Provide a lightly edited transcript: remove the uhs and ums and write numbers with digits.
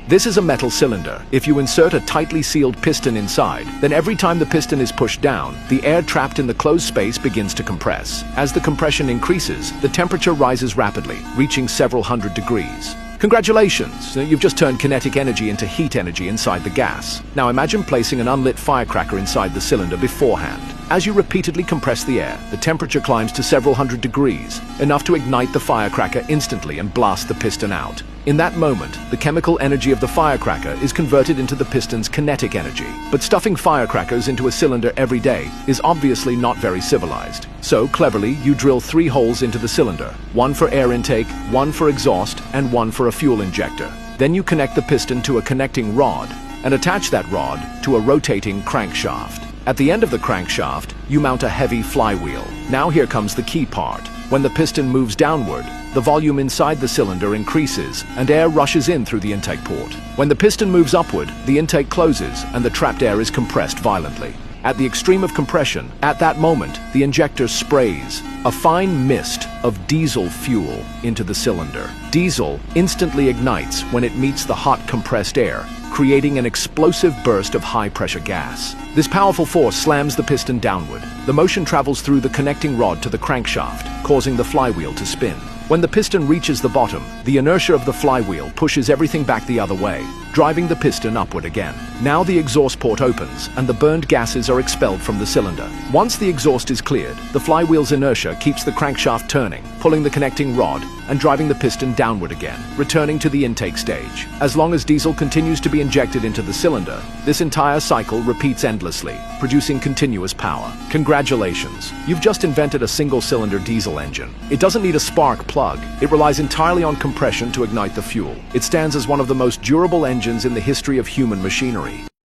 This is a metal cylinder. If you insert a tightly sealed piston inside, then every time the piston is pushed down, the air trapped in the closed space begins to compress. As the compression increases, the temperature rises rapidly, reaching several hundred degrees. Congratulations! You've just turned kinetic energy into heat energy inside the gas. Now imagine placing an unlit firecracker inside the cylinder beforehand. As you repeatedly compress the air, the temperature climbs to several hundred degrees, enough to ignite the firecracker instantly and blast the piston out. In that moment, the chemical energy of the firecracker is converted into the piston's kinetic energy. But stuffing firecrackers into a cylinder every day is obviously not very civilized. So, cleverly, you drill 3 holes into the cylinder, one for air intake, one for exhaust, and one for a fuel injector. Then you connect the piston to a connecting rod and attach that rod to a rotating crankshaft. At the end of the crankshaft, you mount a heavy flywheel. Now here comes the key part. When the piston moves downward, the volume inside the cylinder increases and air rushes in through the intake port. When the piston moves upward, the intake closes and the trapped air is compressed violently. At the extreme of compression, at that moment, the injector sprays a fine mist of diesel fuel into the cylinder. Diesel instantly ignites when it meets the hot compressed air, creating an explosive burst of high-pressure gas. This powerful force slams the piston downward. The motion travels through the connecting rod to the crankshaft, causing the flywheel to spin. When the piston reaches the bottom, the inertia of the flywheel pushes everything back the other way, driving the piston upward again. Now the exhaust port opens, and the burned gases are expelled from the cylinder. Once the exhaust is cleared, the flywheel's inertia keeps the crankshaft turning, pulling the connecting rod and driving the piston downward again, returning to the intake stage. As long as diesel continues to be injected into the cylinder, this entire cycle repeats endlessly, producing continuous power. Congratulations! You've just invented a single-cylinder diesel engine. It doesn't need a spark plug. It relies entirely on compression to ignite the fuel. It stands as one of the most durable engines in the history of human machinery.